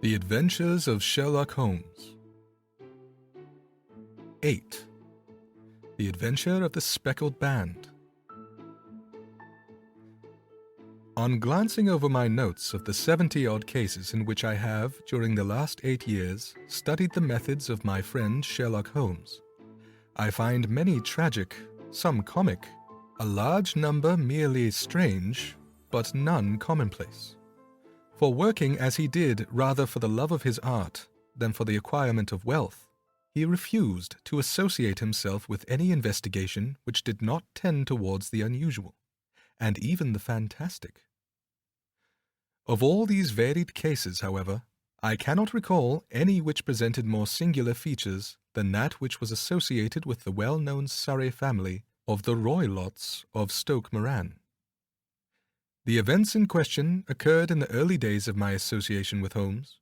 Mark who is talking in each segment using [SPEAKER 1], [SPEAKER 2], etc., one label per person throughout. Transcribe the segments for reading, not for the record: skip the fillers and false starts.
[SPEAKER 1] The Adventures of Sherlock Holmes. 8. The Adventure of the Speckled Band. On glancing over my notes of the 70-odd cases in which I have, during the last 8 years, studied the methods of my friend Sherlock Holmes, I find many tragic, some comic, a large number merely strange, but none commonplace. For working as he did rather for the love of his art than for the acquirement of wealth, he refused to associate himself with any investigation which did not tend towards the unusual, and even the fantastic. Of all these varied cases, however, I cannot recall any which presented more singular features than that which was associated with the well-known Surrey family of the Roylotts of Stoke, Moran. The events in question occurred in the early days of my association with Holmes,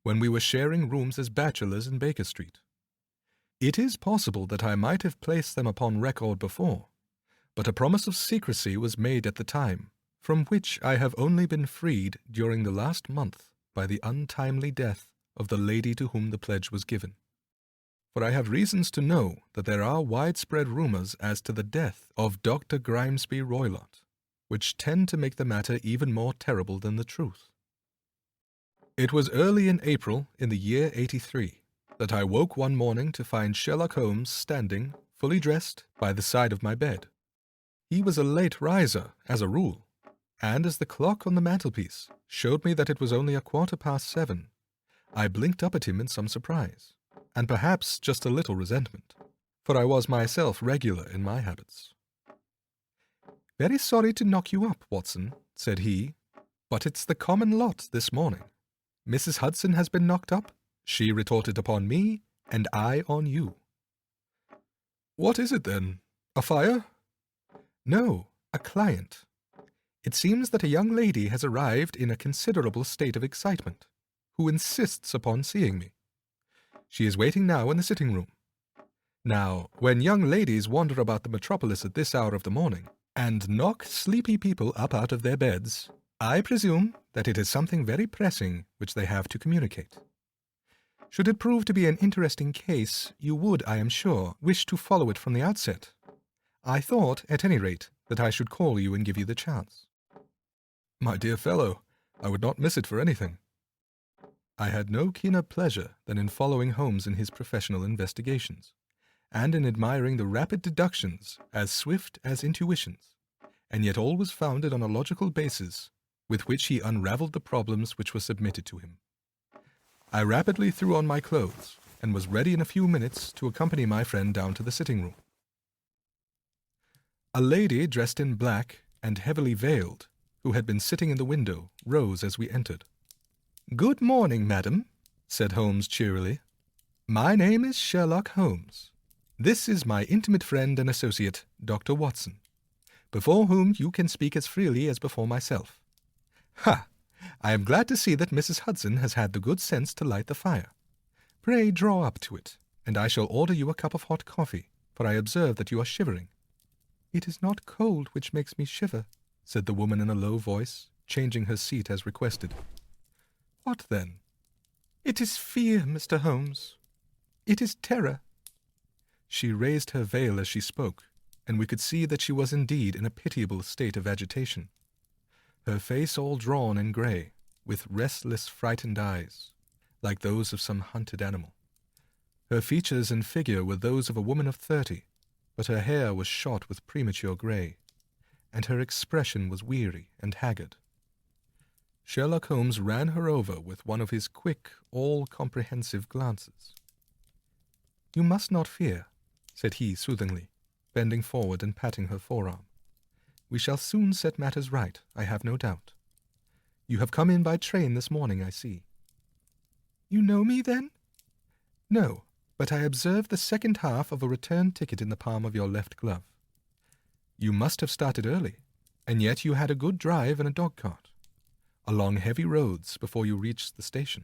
[SPEAKER 1] when we were sharing rooms as bachelors in Baker Street. It is possible that I might have placed them upon record before, but a promise of secrecy was made at the time, from which I have only been freed during the last month by the untimely death of the lady to whom the pledge was given. For I have reasons to know that there are widespread rumors as to the death of Dr. Grimesby Roylott, which tend to make the matter even more terrible than the truth. It was early in April in the year 83 that I woke one morning to find Sherlock Holmes standing, fully dressed, by the side of my bed. He was a late riser, as a rule, and as the clock on the mantelpiece showed me that it was only 7:15, I blinked up at him in some surprise, and perhaps just a little resentment, for I was myself regular in my habits. "Very sorry to knock you up, Watson," said he, "but it's the common lot this morning. Mrs. Hudson has been knocked up, she retorted upon me, and I on you." "What is it, then? A fire?" "No, a client. It seems that a young lady has arrived in a considerable state of excitement, who insists upon seeing me. She is waiting now in the sitting-room. Now, when young ladies wander about the metropolis at this hour of the morning, and knock sleepy people up out of their beds, I presume that it is something very pressing which they have to communicate. Should it prove to be an interesting case, you would, I am sure, wish to follow it from the outset. I thought, at any rate, that I should call you and give you the chance." "My dear fellow, I would not miss it for anything." I had no keener pleasure than in following Holmes in his professional investigations, and in admiring the rapid deductions, as swift as intuitions, and yet always founded on a logical basis, with which he unravelled the problems which were submitted to him. I rapidly threw on my clothes, and was ready in a few minutes to accompany my friend down to the sitting-room. A lady dressed in black and heavily veiled, who had been sitting in the window, rose as we entered. "Good morning, madam," said Holmes cheerily. "My name is Sherlock Holmes. This is my intimate friend and associate, Dr. Watson, before whom you can speak as freely as before myself. Ha! I am glad to see that Mrs. Hudson has had the good sense to light the fire. Pray draw up to it, and I shall order you a cup of hot coffee, for I observe that you are shivering." "It is not cold which makes me shiver," said the woman in a low voice, changing her seat as requested. "What then?" "It is fear, Mr. Holmes. It is terror." She raised her veil as she spoke, and we could see that she was indeed in a pitiable state of agitation. Her face all drawn and grey, with restless, frightened eyes, like those of some hunted animal. Her features and figure were those of a woman of 30, but her hair was shot with premature grey, and her expression was weary and haggard. Sherlock Holmes ran her over with one of his quick, all-comprehensive glances. "You must not fear," said he soothingly, bending forward and patting her forearm. "We shall soon set matters right, I have no doubt. You have come in by train this morning, I see." "You know me, then?" "No, but I observed the second half of a return ticket in the palm of your left glove. You must have started early, and yet you had a good drive in a dog-cart, along heavy roads before you reached the station."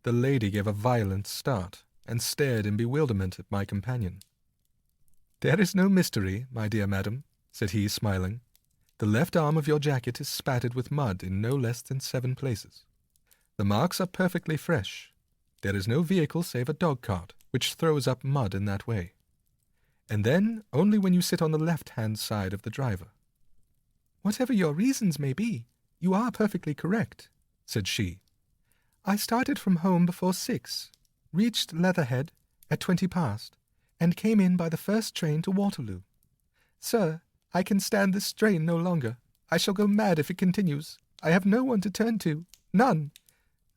[SPEAKER 1] The lady gave a violent start, and stared in bewilderment at my companion. "There is no mystery, my dear madam," said he, smiling. "The left arm of your jacket is spattered with mud in no less than 7 places. The marks are perfectly fresh. There is no vehicle save a dog-cart, which throws up mud in that way. And then only when you sit on the left-hand side of the driver." "Whatever your reasons may be, you are perfectly correct," said she. "I started from home before 6, reached Leatherhead at 20 past, and came in by the first train to Waterloo. Sir, I can stand this strain no longer. I shall go mad if it continues. I have no one to turn to, none,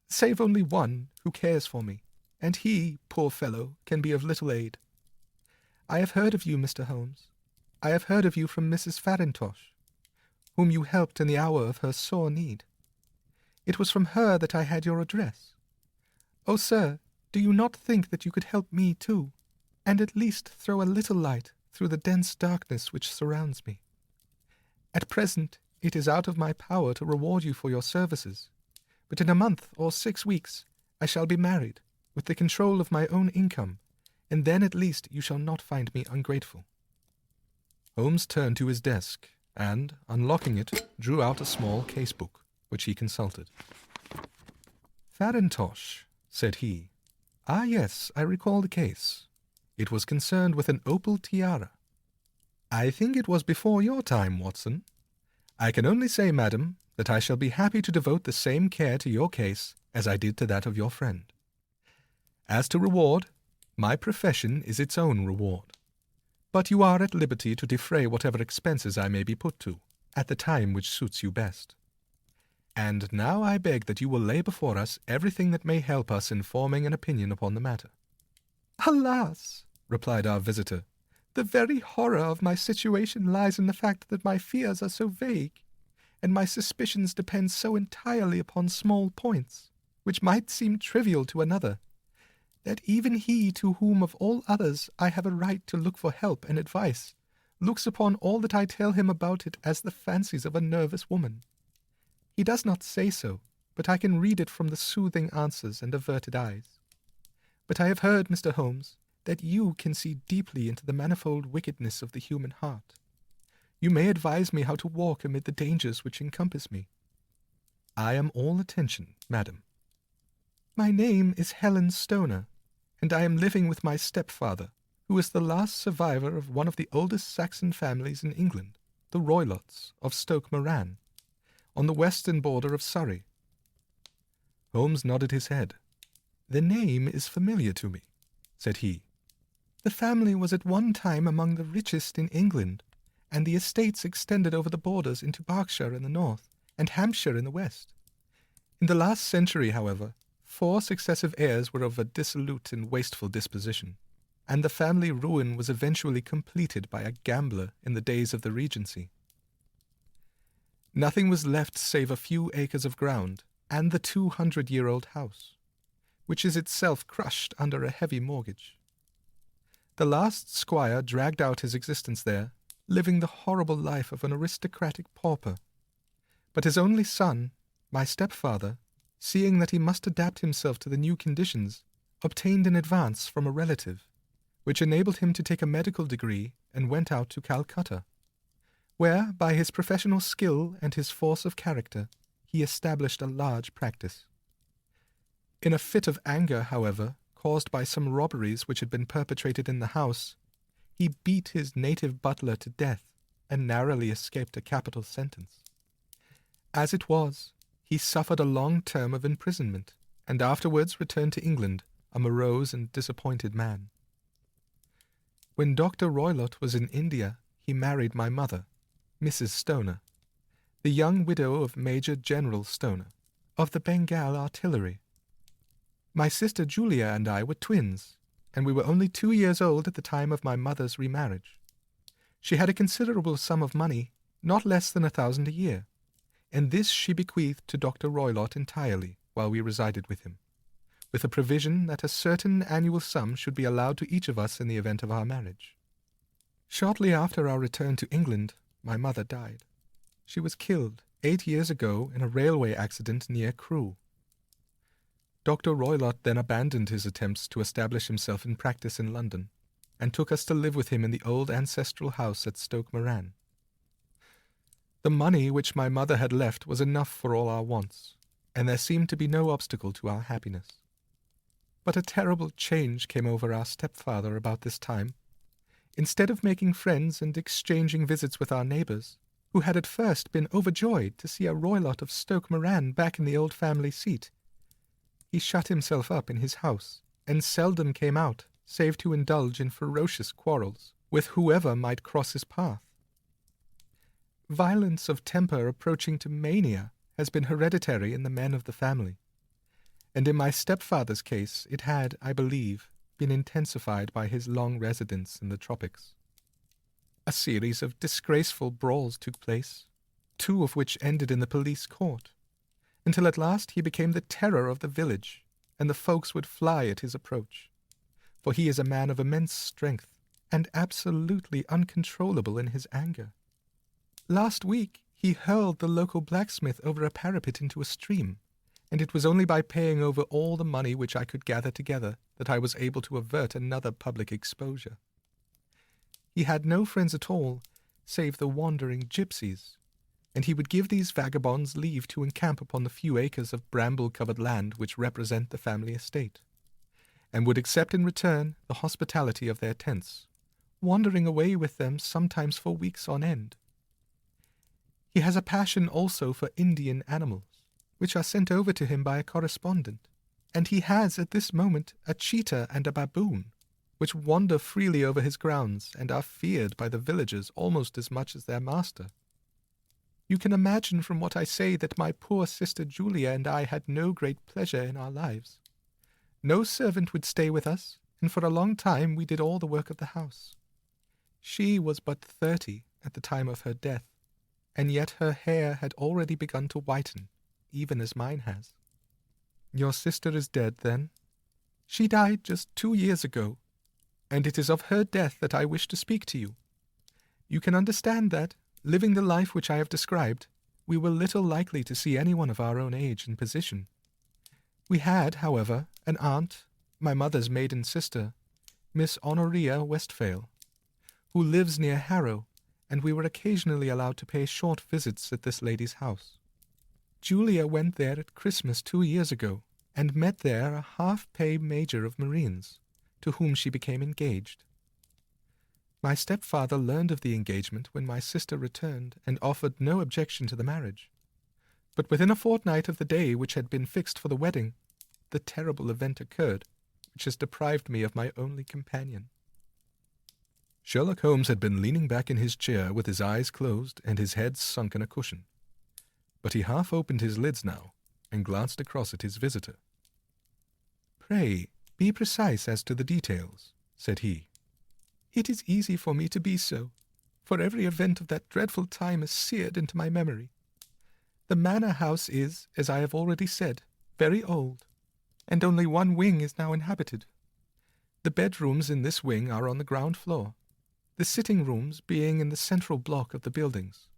[SPEAKER 1] save only one who cares for me, and he, poor fellow, can be of little aid. I have heard of you, Mr. Holmes. I have heard of you from Mrs. Farintosh, whom you helped in the hour of her sore need. It was from her that I had your address. Oh, sir, do you not think that you could help me too, and at least throw a little light through the dense darkness which surrounds me? At present it is out of my power to reward you for your services, but in a month or 6 weeks I shall be married, with the control of my own income, and then at least you shall not find me ungrateful." Holmes turned to his desk, and, unlocking it, drew out a small case-book, which he consulted. "Farintosh," said he. "Ah, yes, I recall the case. It was concerned with an opal tiara. I think it was before your time, Watson. I can only say, madam, that I shall be happy to devote the same care to your case as I did to that of your friend. As to reward, my profession is its own reward. But you are at liberty to defray whatever expenses I may be put to, at the time which suits you best. And now I beg that you will lay before us everything that may help us in forming an opinion upon the matter." "Alas," replied our visitor, "the very horror of my situation lies in the fact that my fears are so vague, and my suspicions depend so entirely upon small points, which might seem trivial to another, that even he to whom of all others I have a right to look for help and advice looks upon all that I tell him about it as the fancies of a nervous woman. He does not say so, but I can read it from the soothing answers and averted eyes. But I have heard, Mr. Holmes, that you can see deeply into the manifold wickedness of the human heart. You may advise me how to walk amid the dangers which encompass me." "I am all attention, madam." "My name is Helen Stoner, and I am living with my stepfather, who is the last survivor of one of the oldest Saxon families in England, the Roylotts of Stoke Moran, on the western border of Surrey." Holmes nodded his head. "The name is familiar to me," said he. "The family was at one time among the richest in England, and the estates extended over the borders into Berkshire in the north, and Hampshire in the west. In the last century, however, 4 successive heirs were of a dissolute and wasteful disposition, and the family ruin was eventually completed by a gambler in the days of the Regency. Nothing was left save a few acres of ground, and the 200-year-old house, which is itself crushed under a heavy mortgage. The last squire dragged out his existence there, living the horrible life of an aristocratic pauper. But his only son, my stepfather, seeing that he must adapt himself to the new conditions, obtained an advance from a relative, which enabled him to take a medical degree and went out to Calcutta, where, by his professional skill and his force of character, he established a large practice. In a fit of anger, however, caused by some robberies which had been perpetrated in the house, he beat his native butler to death and narrowly escaped a capital sentence. As it was, he suffered a long term of imprisonment, and afterwards returned to England, a morose and disappointed man. When Dr. Roylott was in India, he married my mother, Mrs. Stoner, the young widow of Major General Stoner, of the Bengal Artillery. My sister Julia and I were twins, and we were only 2 years old at the time of my mother's remarriage. She had a considerable sum of money, not less than 1,000 a year, and this she bequeathed to Dr. Roylott entirely while we resided with him, with a provision that a certain annual sum should be allowed to each of us in the event of our marriage. Shortly after our return to England, my mother died. She was killed 8 years ago in a railway accident near Crewe. Dr. Roylott then abandoned his attempts to establish himself in practice in London, and took us to live with him in the old ancestral house at Stoke Moran. The money which my mother had left was enough for all our wants, and there seemed to be no obstacle to our happiness. But a terrible change came over our stepfather about this time. Instead of making friends and exchanging visits with our neighbours, who had at first been overjoyed to see a roylott of Stoke Moran back in the old family seat, he shut himself up in his house, and seldom came out, save to indulge in ferocious quarrels with whoever might cross his path. Violence of temper approaching to mania has been hereditary in the men of the family, and in my stepfather's case it had, I believe, been intensified by his long residence in the tropics. A series of disgraceful brawls took place, 2 of which ended in the police court, until at last he became the terror of the village, and the folks would fly at his approach, for he is a man of immense strength, and absolutely uncontrollable in his anger. Last week he hurled the local blacksmith over a parapet into a stream, and it was only by paying over all the money which I could gather together that I was able to avert another public exposure. He had no friends at all, save the wandering gypsies, and he would give these vagabonds leave to encamp upon the few acres of bramble-covered land which represent the family estate, and would accept in return the hospitality of their tents, wandering away with them sometimes for weeks on end. He has a passion also for Indian animals, which are sent over to him by a correspondent, and he has at this moment a cheetah and a baboon, which wander freely over his grounds and are feared by the villagers almost as much as their master. You can imagine from what I say that my poor sister Julia and I had no great pleasure in our lives. No servant would stay with us, and for a long time we did all the work of the house. She was but 30 at the time of her death, and yet her hair had already begun to whiten, even as mine has. Your sister is dead, then? She died just 2 years ago, and it is of her death that I wish to speak to you. You can understand that, living the life which I have described, we were little likely to see anyone of our own age and position. We had, however, an aunt, my mother's maiden sister, Miss Honoria Westphale, who lives near Harrow, and we were occasionally allowed to pay short visits at this lady's house. Julia went there at Christmas 2 years ago, and met there a half-pay major of Marines, to whom she became engaged. My stepfather learned of the engagement when my sister returned, and offered no objection to the marriage. But within a fortnight of the day which had been fixed for the wedding, the terrible event occurred, which has deprived me of my only companion. Sherlock Holmes had been leaning back in his chair with his eyes closed and his head sunk in a cushion. But he half opened his lids now, and glanced across at his visitor. "Pray, be precise as to the details," said he. "It is easy for me to be so, for every event of that dreadful time is seared into my memory. The manor house is, as I have already said, very old, and only one wing is now inhabited. The bedrooms in this wing are on the ground floor, the sitting rooms being in the central block of the buildings.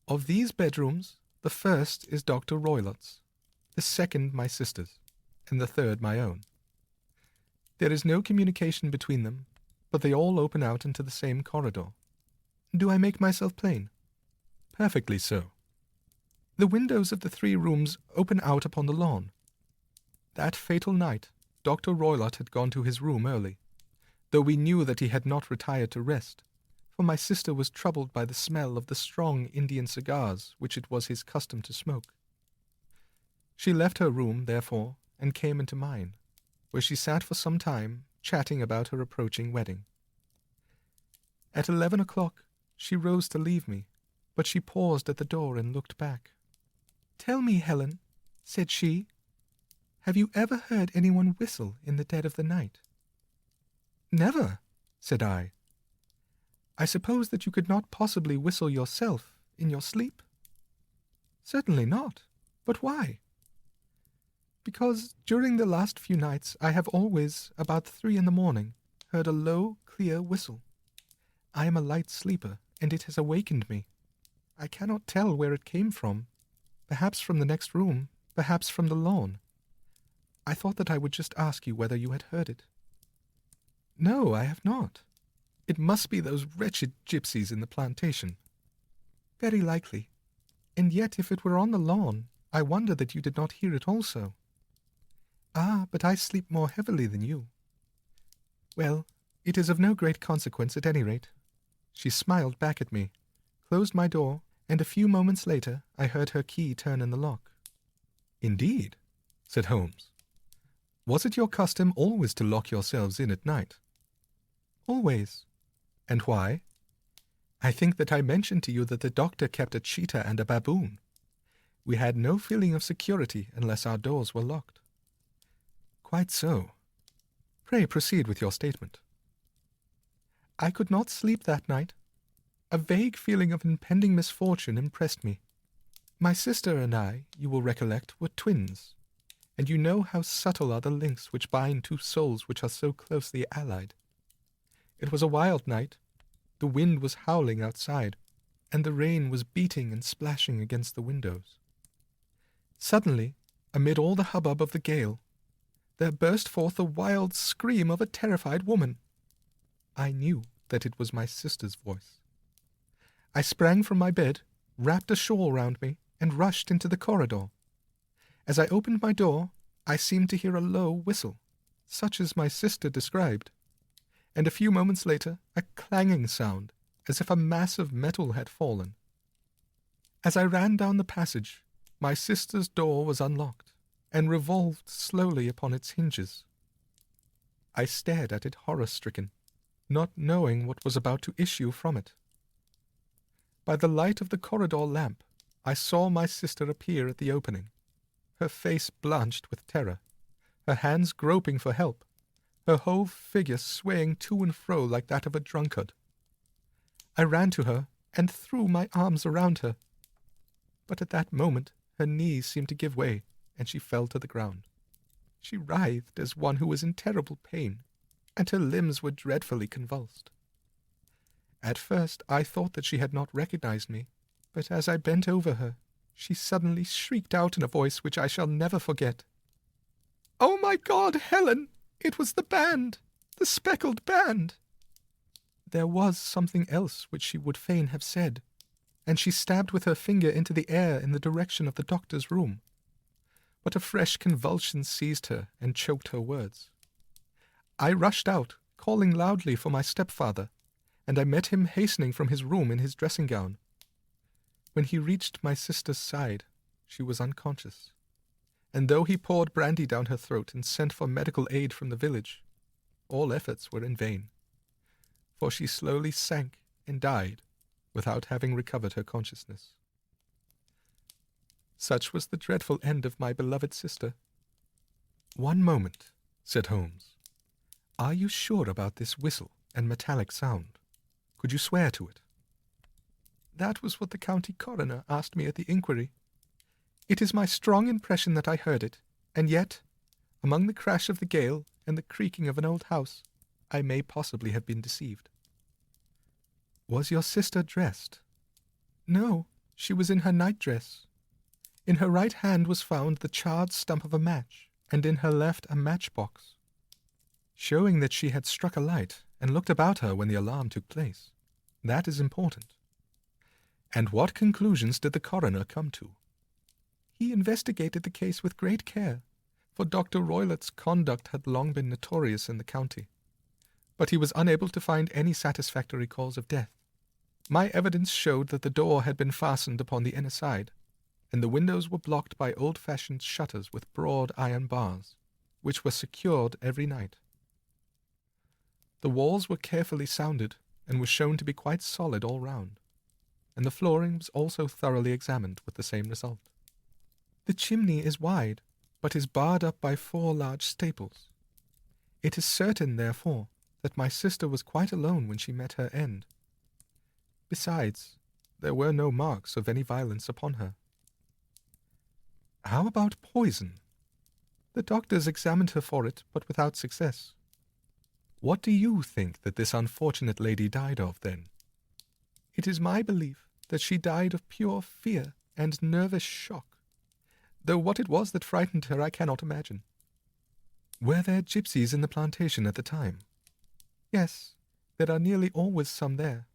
[SPEAKER 1] Of these bedrooms, the first is Dr. Roylott's, the second my sister's, and the third my own. There is no communication between them, but they all open out into the same corridor. Do I make myself plain?" "Perfectly so." "The windows of the 3 rooms open out upon the lawn. That fatal night, Dr. Roylott had gone to his room early, though we knew that he had not retired to rest, for my sister was troubled by the smell of the strong Indian cigars which it was his custom to smoke. She left her room, therefore, and came into mine, where she sat for some time, chatting about her approaching wedding. At 11 o'clock she rose to leave me, but she paused at the door and looked back. "Tell me, Helen," said she, "have you ever heard anyone whistle in the dead of the night?" "Never," said I. "I suppose that you could not possibly whistle yourself in your sleep?" "Certainly not. But why?" "Because during the last few nights I have always, about 3 in the morning, heard a low, clear whistle. I am a light sleeper, and it has awakened me. I cannot tell where it came from. Perhaps from the next room, perhaps from the lawn. I thought that I would just ask you whether you had heard it." "No, I have not. It must be those wretched gypsies in the plantation." "Very likely. And yet if it were on the lawn, I wonder that you did not hear it also. Ah, but I sleep more heavily than you. Well, it is of no great consequence at any rate. She smiled back at me, closed my door, and a few moments later I heard her key turn in the lock. Indeed, said Holmes. Was it your custom always to lock yourselves in at night? Always. And why? I think that I mentioned to you that the doctor kept a cheetah and a baboon. We had no feeling of security unless our doors were locked. Quite so. Pray proceed with your statement. I could not sleep that night. A vague feeling of impending misfortune impressed me. My sister and I, you will recollect, were twins, and you know how subtle are the links which bind two souls which are so closely allied. It was a wild night. The wind was howling outside, and the rain was beating and splashing against the windows. Suddenly, amid all the hubbub of the gale, there burst forth the wild scream of a terrified woman. I knew that it was my sister's voice. I sprang from my bed, wrapped a shawl round me, and rushed into the corridor. As I opened my door, I seemed to hear a low whistle, such as my sister described, and a few moments later a clanging sound, as if a mass of metal had fallen. As I ran down the passage, my sister's door was unlocked, and revolved slowly upon its hinges. I stared at it horror-stricken, not knowing what was about to issue from it. By the light of the corridor lamp, I saw my sister appear at the opening, her face blanched with terror, her hands groping for help, her whole figure swaying to and fro like that of a drunkard. I ran to her and threw my arms around her. But at that moment her knees seemed to give way, and she fell to the ground. She writhed as one who was in terrible pain, and her limbs were dreadfully convulsed. At first I thought that she had not recognized me, but as I bent over her, she suddenly shrieked out in a voice which I shall never forget. "Oh, my God, Helen! It was the band! The Speckled band!" There was something else which she would fain have said, and she stabbed with her finger into the air in the direction of the doctor's room. But a fresh convulsion seized her and choked her words. I rushed out, calling loudly for my stepfather, and I met him hastening from his room in his dressing-gown. When he reached my sister's side, she was unconscious, and though he poured brandy down her throat and sent for medical aid from the village, all efforts were in vain, for she slowly sank and died without having recovered her consciousness. Such was the dreadful end of my beloved sister. "One moment," said Holmes. "Are you sure about this whistle and metallic sound? Could you swear to it?" "That was what the county coroner asked me at the inquiry. It is my strong impression that I heard it, and yet, among the crash of the gale and the creaking of an old house, I may possibly have been deceived." "Was your sister dressed?" "No, she was in her night-dress. In her right hand was found the charred stump of a match, and in her left a matchbox, showing that she had struck a light and looked about her when the alarm took place. That is important. And what conclusions did the coroner come to?" "He investigated the case with great care, for Dr. Roylott's conduct had long been notorious in the county, but he was unable to find any satisfactory cause of death. My evidence showed that the door had been fastened upon the inner side, and the windows were blocked by old-fashioned shutters with broad iron bars, which were secured every night. The walls were carefully sounded, and were shown to be quite solid all round, and the flooring was also thoroughly examined with the same result. The chimney is wide, but is barred up by 4 large staples. It is certain, therefore, that my sister was quite alone when she met her end. Besides, there were no marks of any violence upon her." "How about poison?" "The doctors examined her for it, but without success." "What do you think that this unfortunate lady died of, then?" "It is my belief that she died of pure fear and nervous shock, though what it was that frightened her I cannot imagine." "Were there gypsies in the plantation at the time?" "Yes, there are nearly always some there."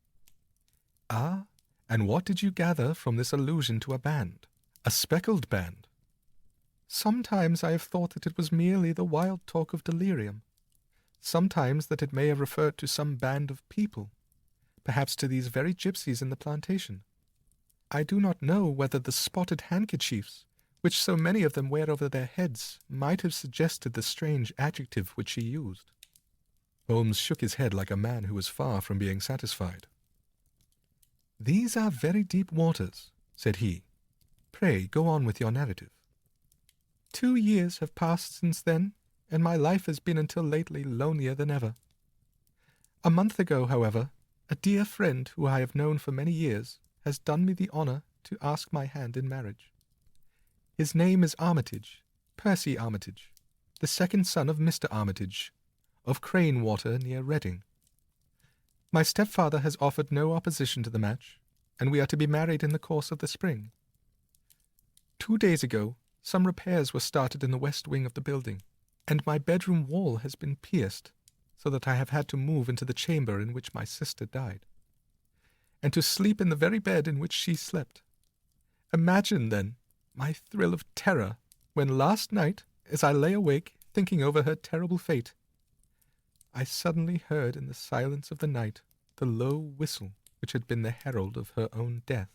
[SPEAKER 1] "Ah, and what did you gather from this allusion to a band? A speckled band. Sometimes I have thought that it was merely the wild talk of delirium. Sometimes that it may have referred to some band of people, perhaps to these very gypsies in the plantation. I do not know whether the spotted handkerchiefs, which so many of them wear over their heads, might have suggested the strange adjective which she used. Holmes shook his head like a man who was far from being satisfied. "These are very deep waters," said he. "Pray go on with your narrative." 2 years have passed since then, and my life has been until lately lonelier than ever. A month ago, however, a dear friend who I have known for many years has done me the honor to ask my hand in marriage. His name is Armitage, Percy Armitage, the second son of Mr. Armitage, of Cranewater near Reading. My stepfather has offered no opposition to the match, and we are to be married in the course of the spring. 2 days ago, some repairs were started in the west wing of the building, and my bedroom wall has been pierced, so that I have had to move into the chamber in which my sister died, and to sleep in the very bed in which she slept. Imagine, then, my thrill of terror when last night, as I lay awake thinking over her terrible fate, I suddenly heard in the silence of the night the low whistle which had been the herald of her own death.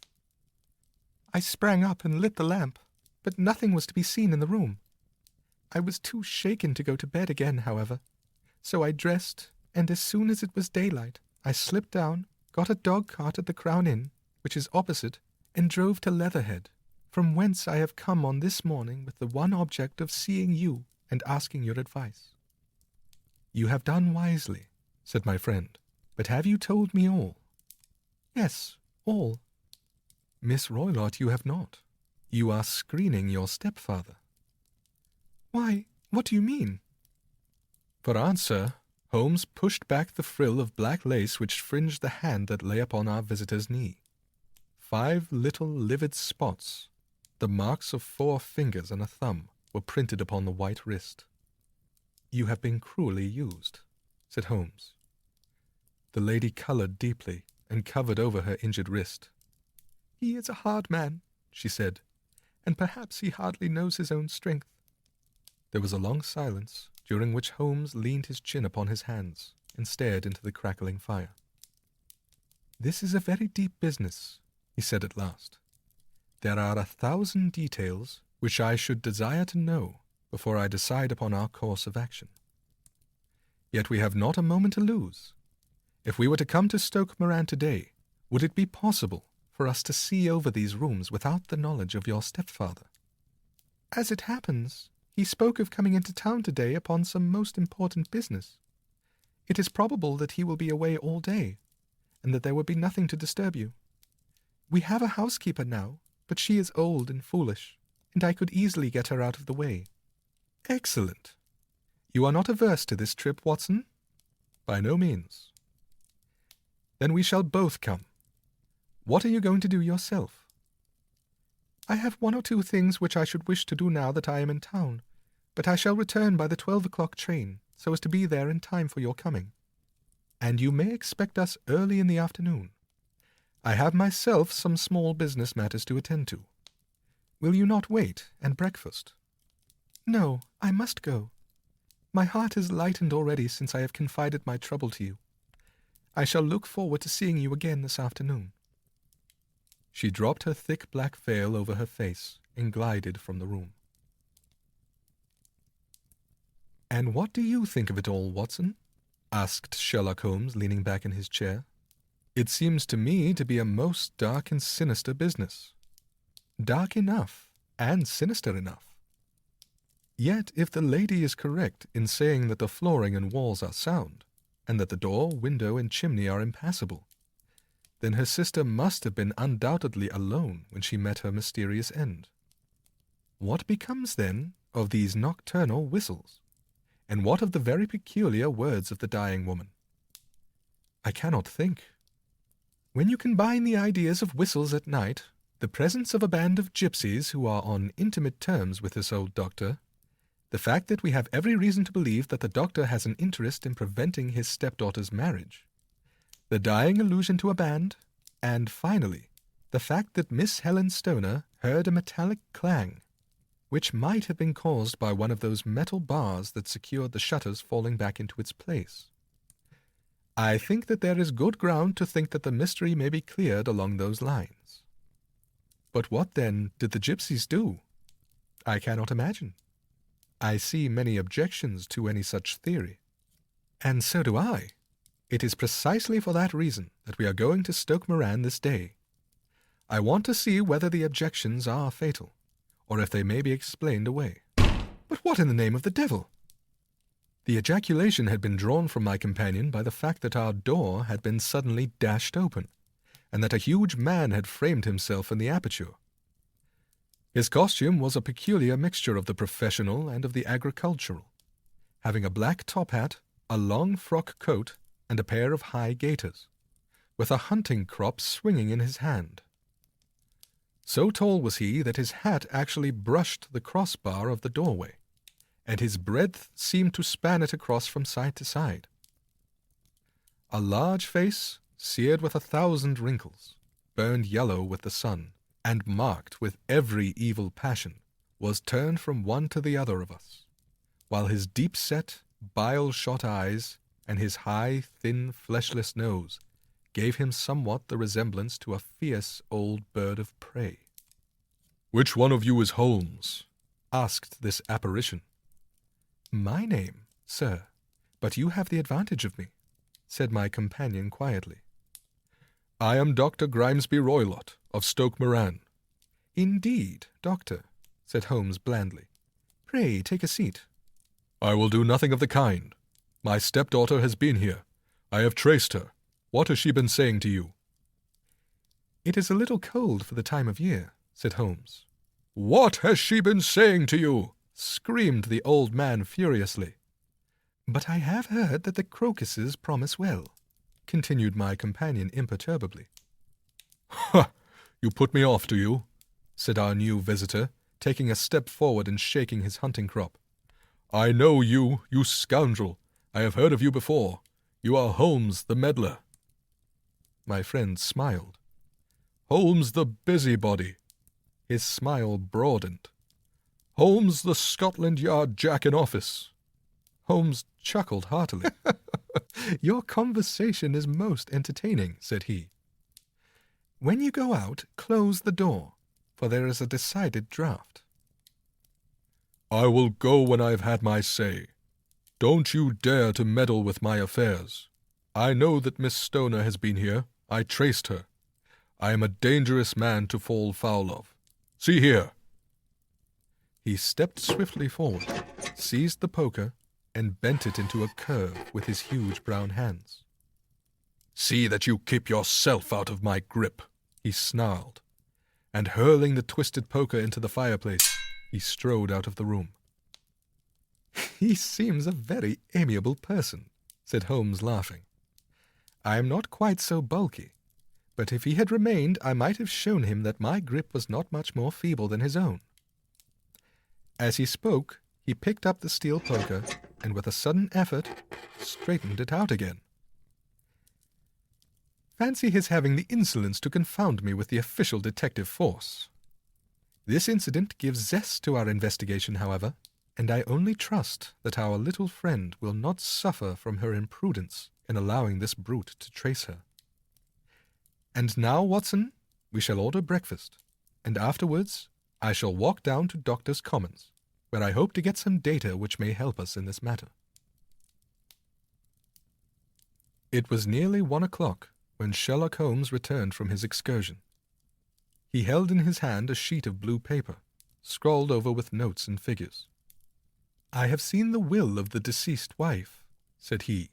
[SPEAKER 1] I sprang up and lit the lamp, but nothing was to be seen in the room. I was too shaken to go to bed again, however, so I dressed, and as soon as it was daylight, I slipped down, got a dog-cart at the Crown Inn, which is opposite, and drove to Leatherhead, from whence I have come on this morning with the one object of seeing you and asking your advice." "You have done wisely," said my friend, "but have you told me all?" "Yes, all." "Miss Roylott, you have not. You are screening your stepfather." "Why, what do you mean?" For answer, Holmes pushed back the frill of black lace which fringed the hand that lay upon our visitor's knee. 5 little livid spots, the marks of 4 fingers and a thumb, were printed upon the white wrist. "You have been cruelly used," said Holmes. The lady colored deeply and covered over her injured wrist. "He is a hard man," she said, "and perhaps he hardly knows his own strength." There was a long silence, during which Holmes leaned his chin upon his hands and stared into the crackling fire. "This is a very deep business," he said at last. "There are 1,000 details which I should desire to know before I decide upon our course of action. Yet we have not a moment to lose. If we were to come to Stoke Moran today, would it be possible for us to see over these rooms without the knowledge of your stepfather?" "As it happens, he spoke of coming into town today upon some most important business. It is probable that he will be away all day, and that there will be nothing to disturb you. We have a housekeeper now, but she is old and foolish, and I could easily get her out of the way." "Excellent. You are not averse to this trip, Watson?" "By no means." "Then we shall both come. What are you going to do yourself?" "I have 1 or 2 things which I should wish to do now that I am in town, but I shall return by the 12 o'clock train, so as to be there in time for your coming. And you may expect us early in the afternoon. I have myself some small business matters to attend to. Will you not wait and breakfast?" "No, I must go. My heart is lightened already since I have confided my trouble to you. I shall look forward to seeing you again this afternoon." She dropped her thick black veil over her face and glided from the room. "And what do you think of it all, Watson?" asked Sherlock Holmes, leaning back in his chair. "It seems to me to be a most dark and sinister business." "Dark enough, and sinister enough." "Yet if the lady is correct in saying that the flooring and walls are sound, and that the door, window, and chimney are impassable, then her sister must have been undoubtedly alone when she met her mysterious end. What becomes, then, of these nocturnal whistles? And what of the very peculiar words of the dying woman?" "I cannot think." "When you combine the ideas of whistles at night, the presence of a band of gypsies who are on intimate terms with this old doctor, the fact that we have every reason to believe that the doctor has an interest in preventing his stepdaughter's marriage, the dying allusion to a band, and finally, the fact that Miss Helen Stoner heard a metallic clang, which might have been caused by one of those metal bars that secured the shutters falling back into its place. I think that there is good ground to think that the mystery may be cleared along those lines. But what, then, did the gypsies do? I cannot imagine. I see many objections to any such theory. And so do I. It is precisely for that reason that we are going to Stoke Moran this day. I want to see whether the objections are fatal, or if they may be explained away. But what in the name of the devil? The ejaculation had been drawn from my companion by the fact that our door had been suddenly dashed open, and that a huge man had framed himself in the aperture. His costume was a peculiar mixture of the professional and of the agricultural, having a black top hat, a long frock coat, and a pair of high gaiters, with a hunting crop swinging in his hand. So tall was he that his hat actually brushed the crossbar of the doorway, and his breadth seemed to span it across from side to side. A large face, seared with 1,000 wrinkles, burned yellow with the sun, and marked with every evil passion, was turned from one to the other of us, while his deep-set, bile-shot eyes and his high, thin, fleshless nose gave him somewhat the resemblance to a fierce old bird of prey. "Which one of you is Holmes?" asked this apparition. "My name, sir, but you have the advantage of me," said my companion quietly. "I am Dr. Grimesby Roylott, of Stoke Moran." "Indeed, doctor," said Holmes blandly. "Pray take a seat." "I will do nothing of the kind. My stepdaughter has been here. I have traced her. What has she been saying to you?" "It is a little cold for the time of year," said Holmes. "What has she been saying to you?" screamed the old man furiously. "But I have heard that the crocuses promise well," continued my companion imperturbably. "Ha! You put me off, do you?" said our new visitor, taking a step forward and shaking his hunting crop. "I know you, you scoundrel. I have heard of you before. You are Holmes the meddler." My friend smiled. "Holmes the busybody." His smile broadened. "Holmes the Scotland Yard Jack in office." Holmes chuckled heartily. "Your conversation is most entertaining," said he. "When you go out, close the door, for there is a decided draught." "I will go when I have had my say. Don't you dare to meddle with my affairs. I know that Miss Stoner has been here. I traced her. I am a dangerous man to fall foul of. See here." He stepped swiftly forward, seized the poker, and bent it into a curve with his huge brown hands. "See that you keep yourself out of my grip," he snarled, and hurling the twisted poker into the fireplace, he strode out of the room. "He seems a very amiable person," said Holmes, laughing. "I am not quite so bulky, but if he had remained, I might have shown him that my grip was not much more feeble than his own." As he spoke, he picked up the steel poker, and with a sudden effort, straightened it out again. Fancy his having the insolence to confound me with the official detective force. This incident gives zest to our investigation, however, and I only trust that our little friend will not suffer from her imprudence in allowing this brute to trace her. And now, Watson, we shall order breakfast, and afterwards I shall walk down to Doctor's Commons, where I hope to get some data which may help us in this matter. It was nearly 1 o'clock when Sherlock Holmes returned from his excursion. He held in his hand a sheet of blue paper, scrawled over with notes and figures. "I have seen the will of the deceased wife," said he.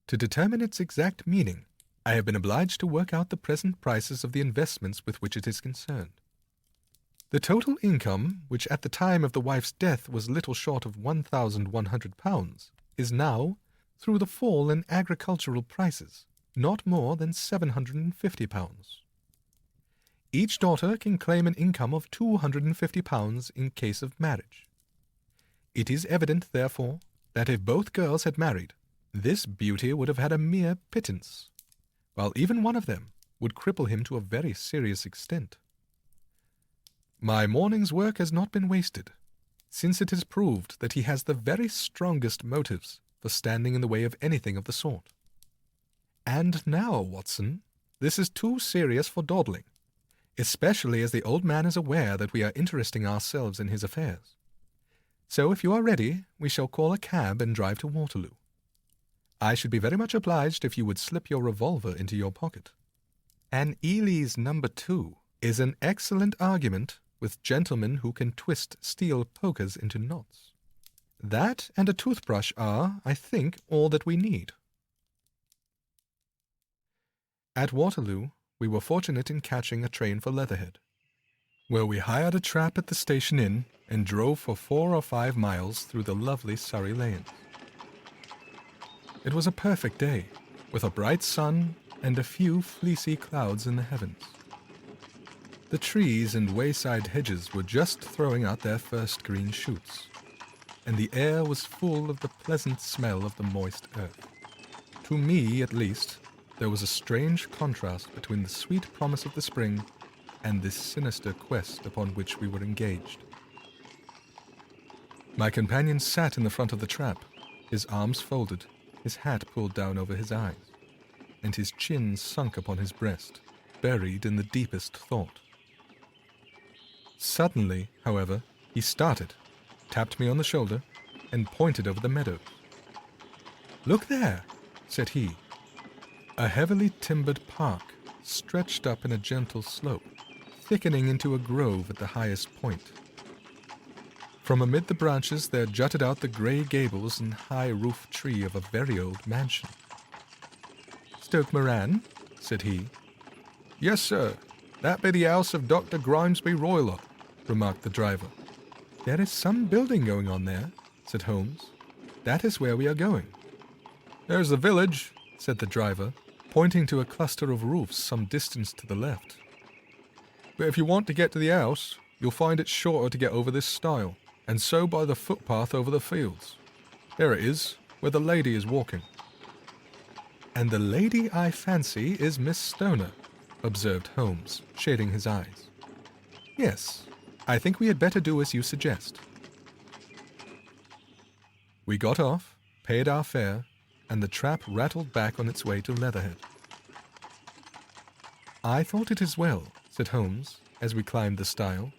[SPEAKER 1] "To determine its exact meaning, I have been obliged to work out the present prices of the investments with which it is concerned. The total income, which at the time of the wife's death was little short of £1,100, is now, through the fall in agricultural prices, not more than £750. Each daughter can claim an income of £250 in case of marriage. It is evident, therefore, that if both girls had married, this beauty would have had a mere pittance, while even one of them would cripple him to a very serious extent. My morning's work has not been wasted, since it is proved that he has the very strongest motives for standing in the way of anything of the sort. And now, Watson, this is too serious for dawdling, especially as the old man is aware that we are interesting ourselves in his affairs. So if you are ready, we shall call a cab and drive to Waterloo. I should be very much obliged if you would slip your revolver into your pocket. An Ely's number 2 is an excellent argument with gentlemen who can twist steel pokers into knots. That and a toothbrush are, I think, all that we need. At Waterloo, we were fortunate in catching a train for Leatherhead, where we hired a trap at the station inn and drove for 4 or 5 miles through the lovely Surrey lanes. It was a perfect day, with a bright sun and a few fleecy clouds in the heavens. The trees and wayside hedges were just throwing out their first green shoots, and the air was full of the pleasant smell of the moist earth. To me, at least, there was a strange contrast between the sweet promise of the spring and this sinister quest upon which we were engaged. My companion sat in the front of the trap, his arms folded, his hat pulled down over his eyes, and his chin sunk upon his breast, buried in the deepest thought. Suddenly, however, he started, tapped me on the shoulder, and pointed over the meadows. "Look there," said he. A heavily timbered park stretched up in a gentle slope, thickening into a grove at the highest point. From amid the branches there jutted out the grey gables and high roof tree of a very old mansion. "Stoke Moran?" said he. "Yes, sir. That be the house of Dr. Grimesby Roylott," remarked the driver. "There is some building going on there," said Holmes. "That is where we are going." "There's the village," said the driver, pointing to a cluster of roofs some distance to the left. "But if you want to get to the house, you'll find it shorter to get over this stile, and so by the footpath over the fields. There it is, where the lady is walking." "And the lady, I fancy, is Miss Stoner," observed Holmes, shading his eyes. "Yes, I think we had better do as you suggest." We got off, paid our fare, and the trap rattled back on its way to Leatherhead. "I thought it as well," said Holmes, as we climbed the stile,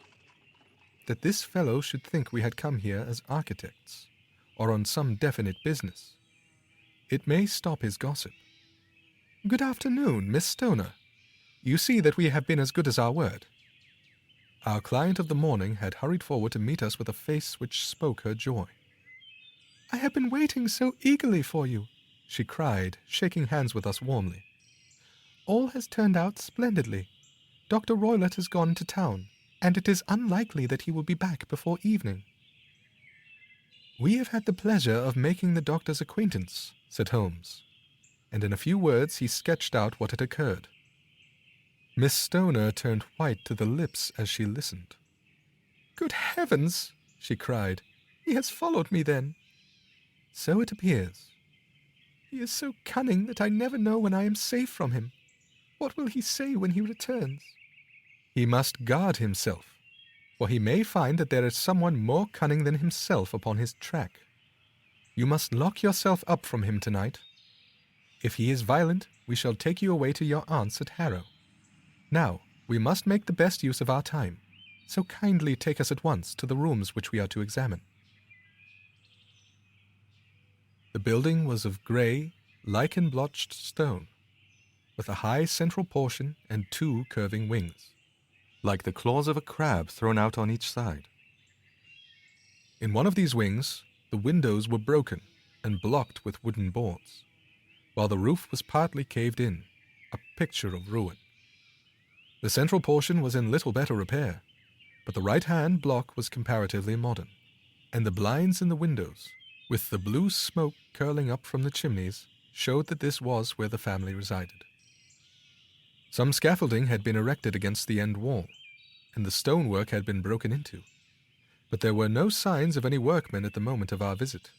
[SPEAKER 1] "that this fellow should think we had come here as architects, or on some definite business. It may stop his gossip. Good afternoon, Miss Stoner. You see that we have been as good as our word." Our client of the morning had hurried forward to meet us with a face which spoke her joy. "I have been waiting so eagerly for you," she cried, shaking hands with us warmly. "All has turned out splendidly. Dr. Roylott has gone to town, and it is unlikely that he will be back before evening." "We have had the pleasure of making the doctor's acquaintance," said Holmes, and in a few words he sketched out what had occurred. Miss Stoner turned white to the lips as she listened. "Good heavens!" she cried. "He has followed me, then?" "So it appears." "He is so cunning that I never know when I am safe from him. What will he say when he returns?" "He must guard himself, for he may find that there is someone more cunning than himself upon his track. You must lock yourself up from him tonight. If he is violent, we shall take you away to your aunt's at Harrow. Now, we must make the best use of our time, so kindly take us at once to the rooms which we are to examine." The building was of grey, lichen-blotched stone, with a high central portion and 2 curving wings, like the claws of a crab thrown out on each side. In one of these wings, the windows were broken and blocked with wooden boards, while the roof was partly caved in, a picture of ruin. The central portion was in little better repair, but the right-hand block was comparatively modern, and the blinds in the windows, with the blue smoke curling up from the chimneys, showed that this was where the family resided. Some scaffolding had been erected against the end wall, and the stonework had been broken into, but there were no signs of any workmen at the moment of our visit.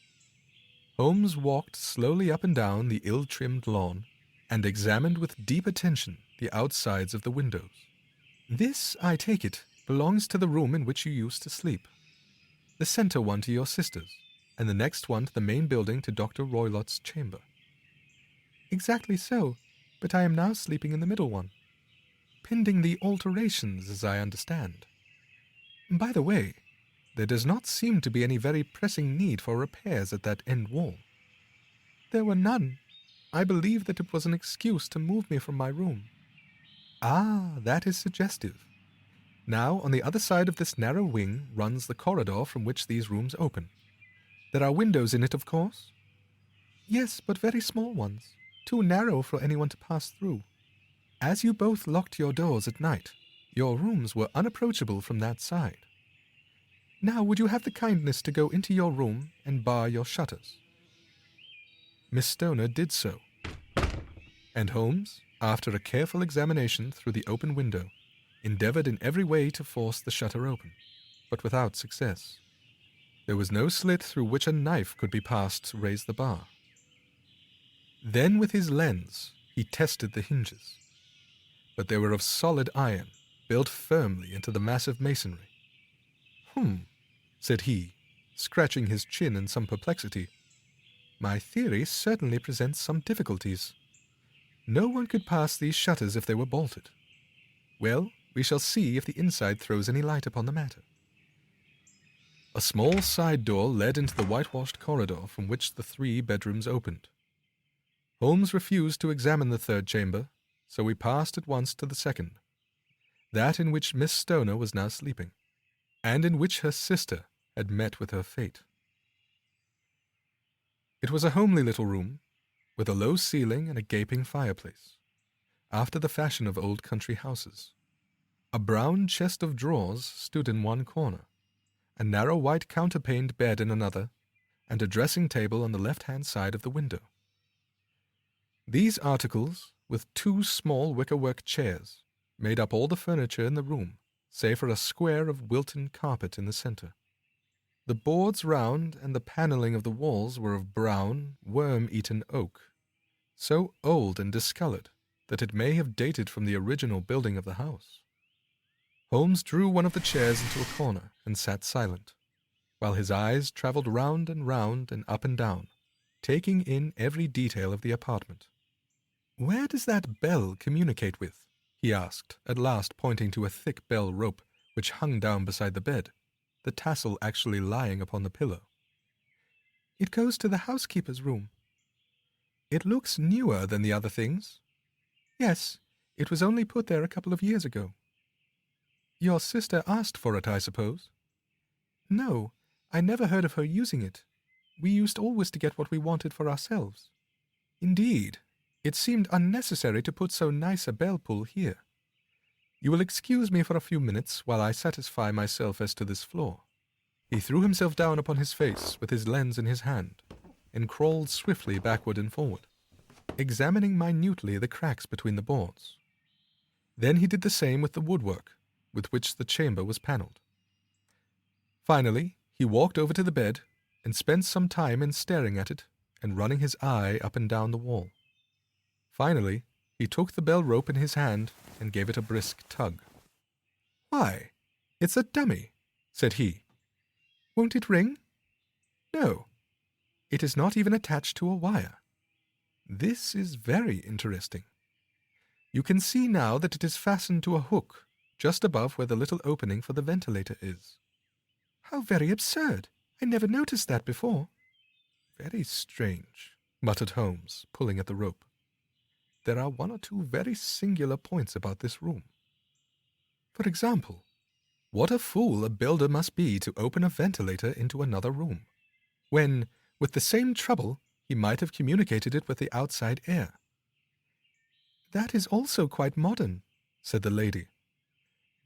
[SPEAKER 1] Holmes walked slowly up and down the ill-trimmed lawn, and examined with deep attention the outsides of the windows. "This, I take it, belongs to the room in which you used to sleep. The center one to your sister's, and the next one to the main building to Dr. Roylott's chamber. Exactly so, but I am now sleeping in the middle one, pending the alterations, as I understand. By the way, there does not seem to be any very pressing need for repairs at that end wall. There were none. I believe that it was an excuse to move me from my room. Ah, that is suggestive. Now, on the other side of this narrow wing runs the corridor from which these rooms open. There are windows in it, of course? Yes, but very small ones, too narrow for anyone to pass through. As you both locked your doors at night, your rooms were unapproachable from that side. Now, would you have the kindness to go into your room and bar your shutters? Miss Stoner did so, and Holmes, after a careful examination through the open window, endeavored in every way to force the shutter open, but without success. There was no slit through which a knife could be passed to raise the bar. Then with his lens, he tested the hinges, but they were of solid iron, built firmly into the massive masonry. Said he, scratching his chin in some perplexity. My theory certainly presents some difficulties. No one could pass these shutters if they were bolted. Well, we shall see if the inside throws any light upon the matter. A small side door led into the whitewashed corridor from which the 3 bedrooms opened. Holmes refused to examine the third chamber, so we passed at once to the second, that in which Miss Stoner was now sleeping, and in which her sister had met with her fate. It was a homely little room, with a low ceiling and a gaping fireplace, after the fashion of old country houses. A brown chest of drawers stood in one corner, a narrow white counterpaned bed in another, and a dressing table on the left-hand side of the window. These articles, with 2 small wickerwork chairs, made up all the furniture in the room, save for a square of Wilton carpet in the center. The boards round and the paneling of the walls were of brown, worm-eaten oak, so old and discolored that it may have dated from the original building of the house. Holmes drew one of the chairs into a corner and sat silent, while his eyes traveled round and up and down, taking in every detail of the apartment. "Where does that bell communicate with?" he asked, at last pointing to a thick bell rope which hung down beside the bed, the tassel actually lying upon the pillow. "It goes to the housekeeper's room." "It looks newer than the other things." "Yes, it was only put there a couple of years ago." "Your sister asked for it, I suppose?" "No, I never heard of her using it. We used always to get what we wanted for ourselves." "Indeed, it seemed unnecessary to put so nice a bell-pull here. You will excuse me for a few minutes while I satisfy myself as to this floor." He threw himself down upon his face with his lens in his hand, and crawled swiftly backward and forward, examining minutely the cracks between the boards. Then he did the same with the woodwork with which the chamber was paneled. Finally, he walked over to the bed and spent some time in staring at it and running his eye up and down the wall. Finally, he took the bell rope in his hand and gave it a brisk tug. "Why, it's a dummy," said he. "Won't it ring?" "No. It is not even attached to a wire. This is very interesting. You can see now that it is fastened to a hook just above where the little opening for the ventilator is." "How very absurd! I never noticed that before." "Very strange," muttered Holmes, pulling at the rope. "There are 1 or 2 very singular points about this room. For example, what a fool a builder must be to open a ventilator into another room, when, with the same trouble, he might have communicated it with the outside air." "That is also quite modern," said the lady.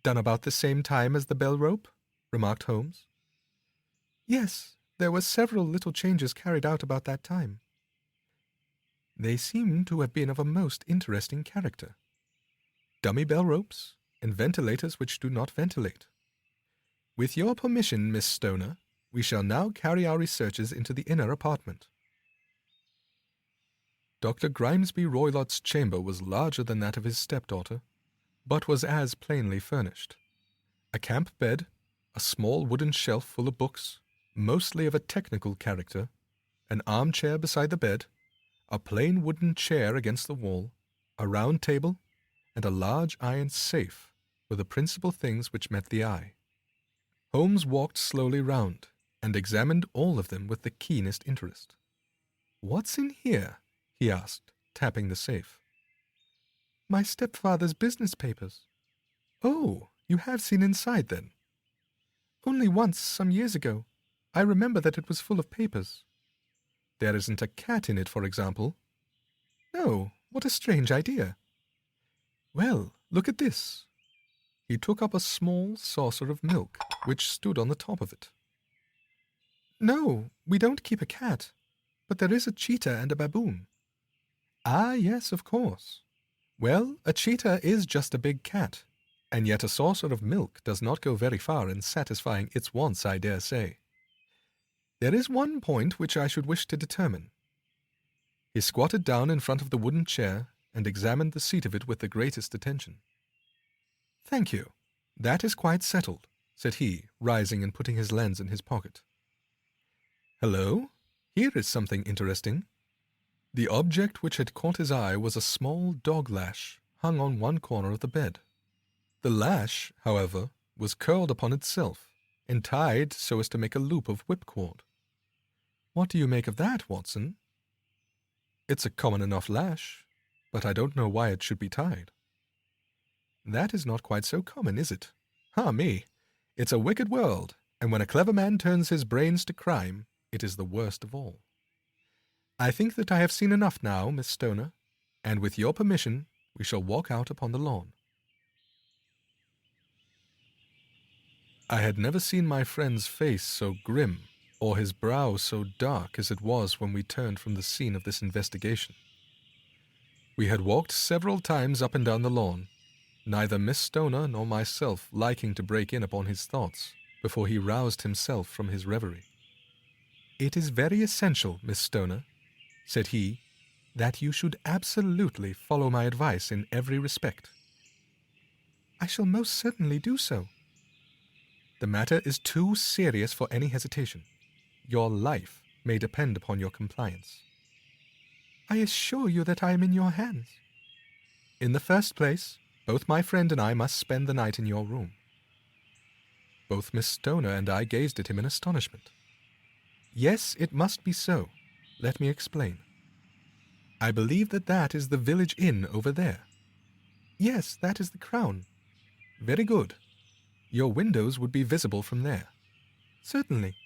[SPEAKER 1] "Done about the same time as the bell rope?" remarked Holmes. "Yes, there were several little changes carried out about that time." "They seem to have been of a most interesting character. Dummy bell ropes, and ventilators which do not ventilate. With your permission, Miss Stoner, we shall now carry our researches into the inner apartment." Dr. Grimesby Roylott's chamber was larger than that of his stepdaughter, but was as plainly furnished. a camp bed, a small wooden shelf full of books, mostly of a technical character, an armchair beside the bed, a plain wooden chair against the wall, a round table, and a large iron safe were the principal things which met the eye. Holmes walked slowly round, and examined all of them with the keenest interest. "What's in here?" he asked, tapping the safe. "My stepfather's business papers." "Oh, you have seen inside, then?" "Only once, some years ago. I remember that it was full of papers." "There isn't a cat in it, for example?" "No, what a strange idea." "Well, look at this." He took up a small saucer of milk, which stood on the top of it. "No, we don't keep a cat, but there is a cheetah and a baboon." "Ah, yes, of course. Well, a cheetah is just a big cat, and yet a saucer of milk does not go very far in satisfying its wants, I dare say. There is one point which I should wish to determine." He squatted down in front of the wooden chair and examined the seat of it with the greatest attention. "Thank you. That is quite settled," said he, rising and putting his lens in his pocket. "Hello, here is something interesting." The object which had caught his eye was a small dog lash hung on one corner of the bed. The lash, however, was curled upon itself and tied so as to make a loop of whipcord. "What do you make of that, Watson?" "It's a common enough lash, but I don't know why it should be tied." "That is not quite so common, is it? Ah, me! It's a wicked world, and when a clever man turns his brains to crime, it is the worst of all. I think that I have seen enough now, Miss Stoner, and with your permission, we shall walk out upon the lawn." I had never seen my friend's face so grim, or his brow so dark as it was when we turned from the scene of this investigation. We had walked several times up and down the lawn, neither Miss Stoner nor myself liking to break in upon his thoughts before he roused himself from his reverie. "It is very essential, Miss Stoner," said he, "that you should absolutely follow my advice in every respect." "I shall most certainly do so." "The matter is too serious for any hesitation. Your life may depend upon your compliance." "I assure you that I am in your hands." "In the first place, both my friend and I must spend the night in your room." Both Miss Stoner and I gazed at him in astonishment. "Yes, it must be so. Let me explain. I believe that is the village inn over there." "Yes, that is the Crown." "Very good. Your windows would be visible from there." "Certainly."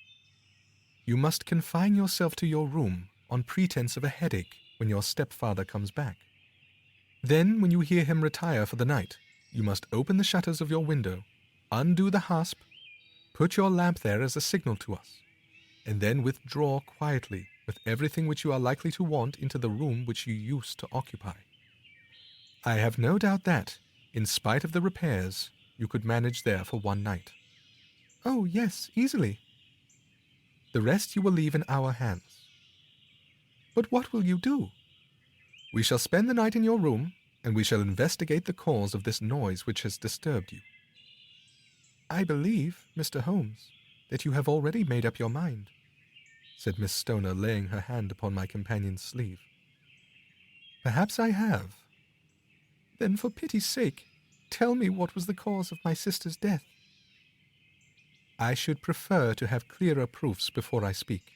[SPEAKER 1] "You must confine yourself to your room on pretense of a headache when your stepfather comes back. Then, when you hear him retire for the night, you must open the shutters of your window, undo the hasp, put your lamp there as a signal to us, and then withdraw quietly with everything which you are likely to want into the room which you used to occupy. I have no doubt that, in spite of the repairs, you could manage there for one night." "Oh, yes, easily." "The rest you will leave in our hands." "But what will you do?" "We shall spend the night in your room, and we shall investigate the cause of this noise which has disturbed you." "I believe, Mr. Holmes, that you have already made up your mind," said Miss Stoner, laying her hand upon my companion's sleeve. "Perhaps I have." "Then, for pity's sake, tell me what was the cause of my sister's death." "I should prefer to have clearer proofs before I speak."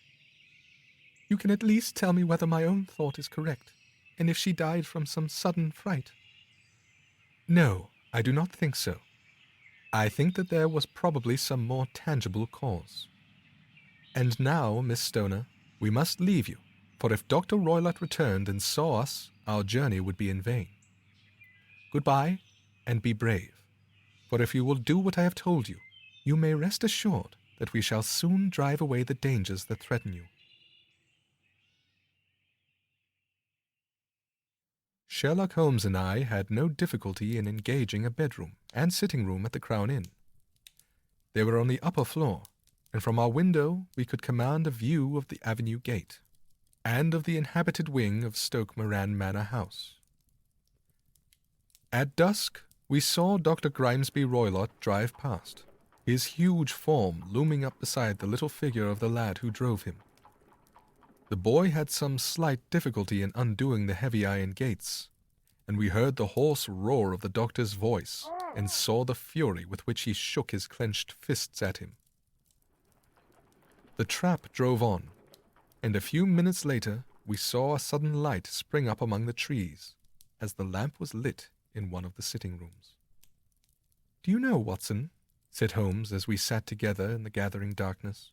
[SPEAKER 1] "You can at least tell me whether my own thought is correct, and if she died from some sudden fright." "No, I do not think so. I think that there was probably some more tangible cause. And now, Miss Stoner, we must leave you, for if Dr. Roylott returned and saw us, our journey would be in vain. Goodbye, and be brave, for if you will do what I have told you, you may rest assured that we shall soon drive away the dangers that threaten you." Sherlock Holmes and I had no difficulty in engaging a bedroom and sitting room at the Crown Inn. They were on the upper floor, and from our window we could command a view of the avenue gate, and of the inhabited wing of Stoke Moran Manor House. At dusk We saw Dr. Grimesby Roylott drive past, his huge form looming up beside the little figure of the lad who drove him. The boy had some slight difficulty in undoing the heavy iron gates, and we heard the hoarse roar of the doctor's voice and saw the fury with which he shook his clenched fists at him. The trap drove on, and a few minutes later we saw a sudden light spring up among the trees as the lamp was lit in one of the sitting rooms. "Do you know, Watson," said Holmes as we sat together in the gathering darkness,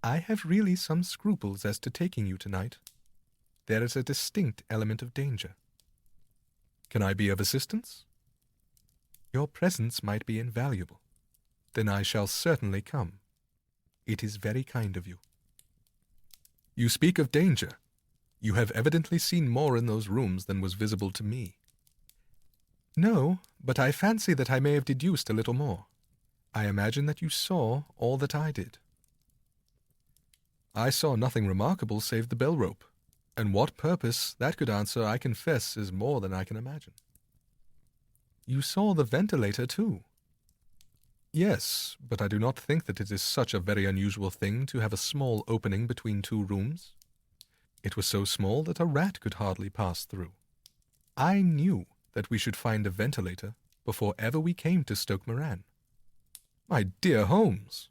[SPEAKER 1] "I have really some scruples as to taking you tonight. There is a distinct element of danger." "Can I be of assistance?" "Your presence might be invaluable." "Then I shall certainly come." "It is very kind of you." "You speak of danger. You have evidently seen more in those rooms than was visible to me." "No, but I fancy that I may have deduced a little more. I imagine that you saw all that I did." "I saw nothing remarkable save the bell rope, and what purpose that could answer, I confess, is more than I can imagine." "You saw the ventilator, too." "Yes, but I do not think that it is such a very unusual thing to have a small opening between two rooms. It was so small that a rat could hardly pass through. I knew that we should find a ventilator before ever we came to Stoke Moran." "My dear Holmes!"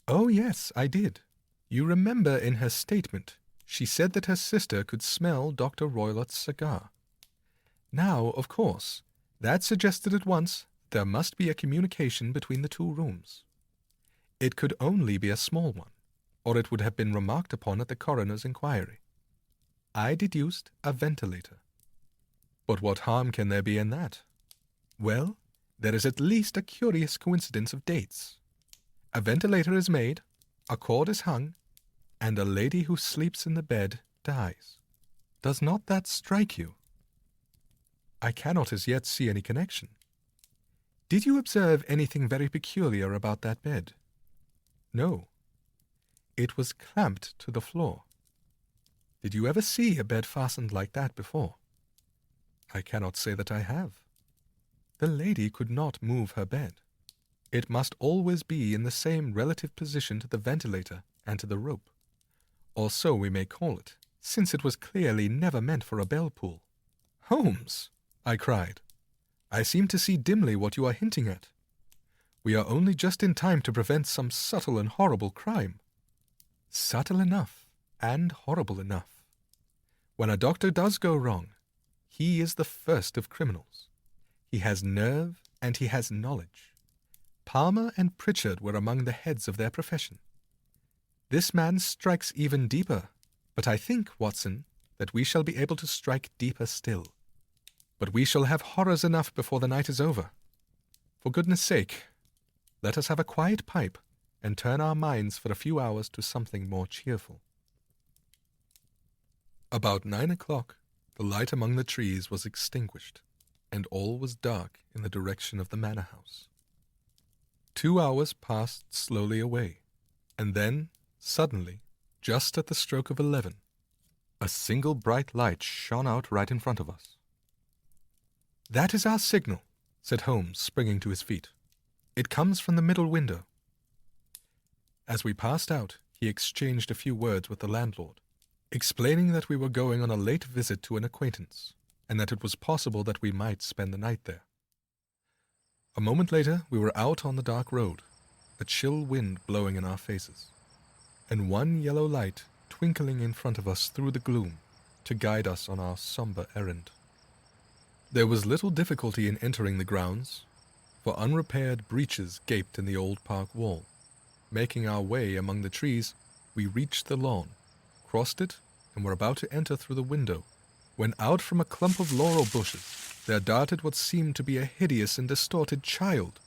[SPEAKER 1] "Oh, yes, I did. You remember in her statement she said that her sister could smell Dr. Roylott's cigar. Now, of course, that suggested at once there must be a communication between the two rooms. It could only be a small one, or it would have been remarked upon at the coroner's inquiry. I deduced a ventilator." "But what harm can there be in that?" "Well, there is at least a curious coincidence of dates. A ventilator is made, a cord is hung, and a lady who sleeps in the bed dies. Does not that strike you?" "I cannot as yet see any connection." "Did you observe anything very peculiar about that bed?" "No." "It was clamped to the floor. Did you ever see a bed fastened like that before?" "I cannot say that I have." "The lady could not move her bed. It must always be in the same relative position to the ventilator and to the rope, or so we may call it, since it was clearly never meant for a bell pull." "Holmes!" I cried. "I seem to see dimly what you are hinting at. We are only just in time to prevent some subtle and horrible crime." "Subtle enough, and horrible enough. When a doctor does go wrong, he is the first of criminals. He has nerve and he has knowledge. Palmer and Pritchard were among the heads of their profession. This man strikes even deeper, but I think, Watson, that we shall be able to strike deeper still. But we shall have horrors enough before the night is over. For goodness' sake, let us have a quiet pipe and turn our minds for a few hours to something more cheerful." About 9 o'clock, the light among the trees was extinguished, and all was dark in the direction of the manor house. 2 hours passed slowly away, and then, suddenly, just at the stroke of 11, a single bright light shone out right in front of us. "That is our signal," said Holmes, springing to his feet. "It comes from the middle window." As we passed out, he exchanged a few words with the landlord, explaining that we were going on a late visit to an acquaintance, and that it was possible that we might spend the night there. A moment later we were out on the dark road, a chill wind blowing in our faces, and one yellow light twinkling in front of us through the gloom to guide us on our somber errand. There was little difficulty in entering the grounds, for unrepaired breaches gaped in the old park wall. Making our way among the trees, we reached the lawn, crossed it, and were about to enter through the window, when out from a clump of laurel bushes there darted what seemed to be a hideous and distorted child,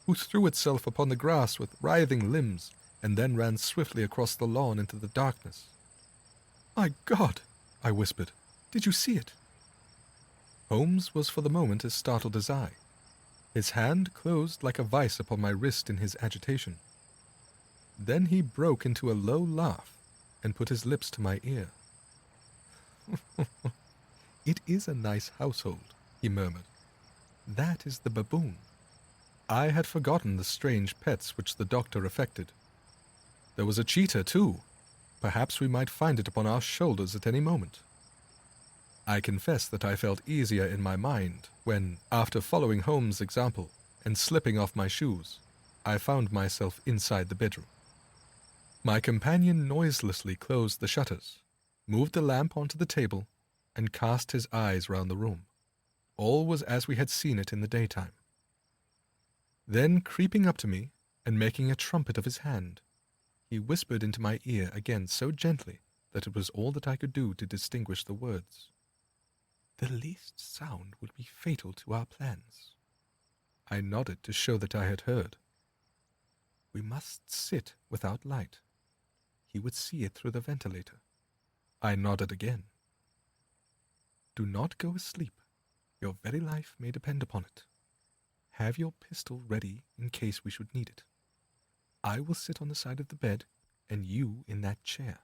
[SPEAKER 1] who threw itself upon the grass with writhing limbs and then ran swiftly across the lawn into the darkness. "My God!" I whispered. "Did you see it?" Holmes was for the moment as startled as I. His hand closed like a vice upon my wrist in his agitation. Then he broke into a low laugh and put his lips to my ear. "It is a nice household," he murmured. That is the baboon. I had forgotten the strange pets which the doctor affected. There was a cheetah, too. Perhaps we might find it upon our shoulders at any moment. I confess that I felt easier in my mind when, after following Holmes' example and slipping off my shoes, I found myself inside the bedroom. My companion noiselessly closed the shutters, moved the lamp onto the table, and cast his eyes round the room. All was as we had seen it in the daytime. Then, creeping up to me and making a trumpet of his hand, he whispered into my ear again so gently that it was all that I could do to distinguish the words. "The least sound would be fatal to our plans." I nodded to show that I had heard. "We must sit without light. He would see it through the ventilator." I nodded again. "Do not go asleep. Your very life may depend upon it. Have your pistol ready in case we should need it. I will sit on the side of the bed, and you in that chair."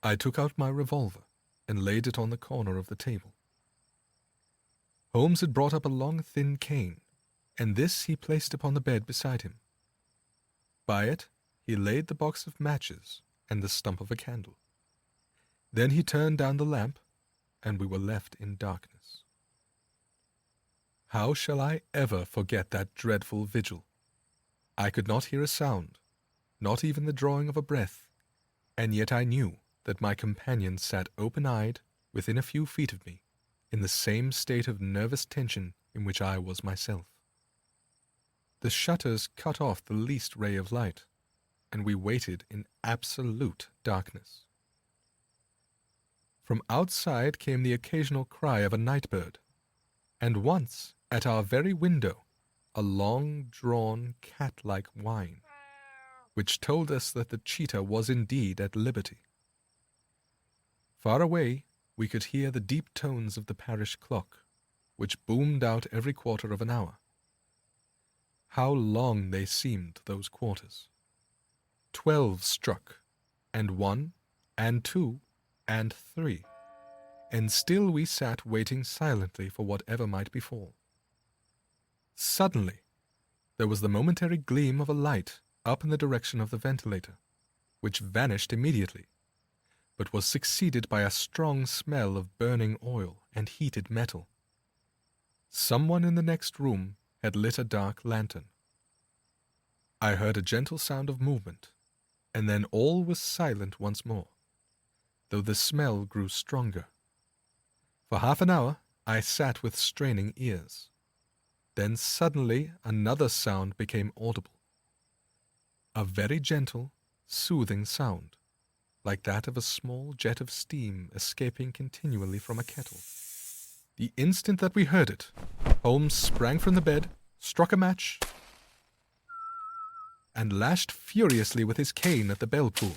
[SPEAKER 1] I took out my revolver and laid it on the corner of the table. Holmes had brought up a long, thin cane, and this he placed upon the bed beside him. By it he laid the box of matches and the stump of a candle. Then he turned down the lamp, and we were left in darkness. How shall I ever forget that dreadful vigil? I could not hear a sound, not even the drawing of a breath, and yet I knew that my companion sat open-eyed within a few feet of me, in the same state of nervous tension in which I was myself. The shutters cut off the least ray of light, and we waited in absolute darkness. From outside came the occasional cry of a night bird, and once, at our very window, a long-drawn cat-like whine, which told us that the cheetah was indeed at liberty. Far away, we could hear the deep tones of the parish clock, which boomed out every quarter of an hour. How long they seemed, those quarters! 12 struck, and 1, and 2, and 3, and still we sat waiting silently for whatever might befall. Suddenly, there was the momentary gleam of a light up in the direction of the ventilator, which vanished immediately, but was succeeded by a strong smell of burning oil and heated metal. Someone in the next room had lit a dark lantern. I heard a gentle sound of movement, and then all was silent once more, though the smell grew stronger. For half an hour I sat with straining ears. Then suddenly another sound became audible. A very gentle, soothing sound, like that of a small jet of steam escaping continually from a kettle. The instant that we heard it, Holmes sprang from the bed, struck a match, and lashed furiously with his cane at the bell pull.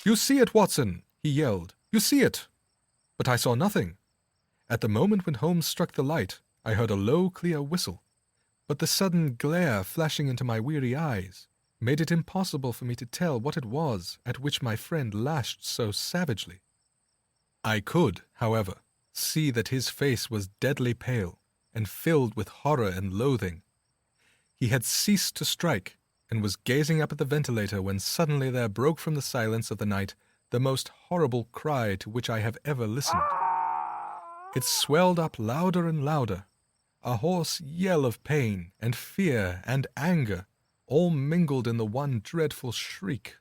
[SPEAKER 1] "You see it, Watson!" he yelled. "You see it!" But I saw nothing. At the moment when Holmes struck the light, I heard a low, clear whistle, but the sudden glare flashing into my weary eyes made it impossible for me to tell what it was at which my friend lashed so savagely. I could, however, see that his face was deadly pale and filled with horror and loathing. He had ceased to strike and was gazing up at the ventilator when suddenly there broke from the silence of the night the most horrible cry to which I have ever listened. It swelled up louder and louder, a hoarse yell of pain and fear and anger, all mingled in the one dreadful shriek.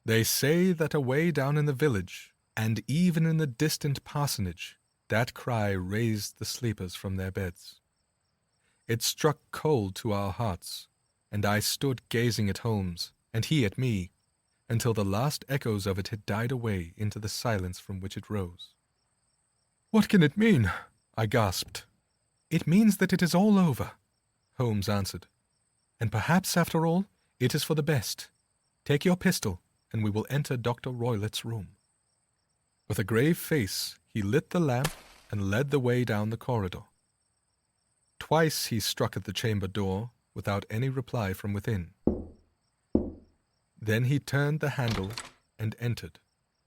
[SPEAKER 1] They say that away down in the village, and even in the distant parsonage, that cry raised the sleepers from their beds. It struck cold to our hearts, and I stood gazing at Holmes, and he at me, until the last echoes of it had died away into the silence from which it rose. "What can it mean?" I gasped. "It means that it is all over," Holmes answered. "And perhaps, after all, it is for the best. Take your pistol, and we will enter Dr. Roylett's room." With a grave face, he lit the lamp and led the way down the corridor. Twice he struck at the chamber door, without any reply from within. Then he turned the handle and entered,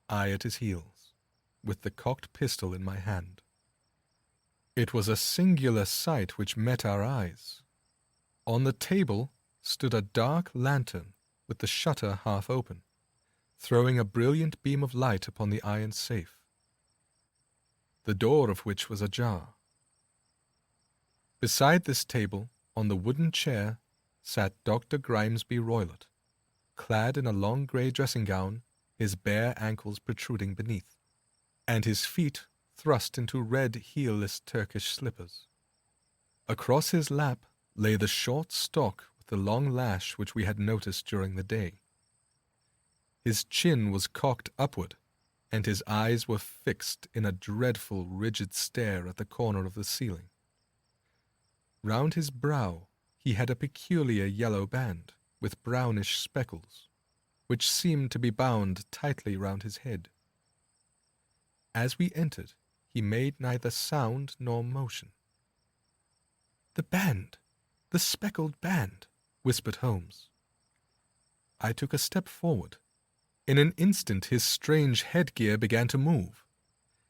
[SPEAKER 1] I at his heels, with the cocked pistol in my hand. It was a singular sight which met our eyes. On the table stood a dark lantern with the shutter half open, throwing a brilliant beam of light upon the iron safe, the door of which was ajar. Beside this table, on the wooden chair, sat Dr. Grimesby Roylott, clad in a long grey dressing gown, his bare ankles protruding beneath, and his feet thrust into red heelless Turkish slippers. Across his lap lay the short stock with the long lash which we had noticed during the day. His chin was cocked upward, and his eyes were fixed in a dreadful, rigid stare at the corner of the ceiling. Round his brow he had a peculiar yellow band, with brownish speckles, which seemed to be bound tightly round his head. As we entered, he made neither sound nor motion. "The band! The speckled band!" whispered Holmes. I took a step forward. In an instant his strange headgear began to move,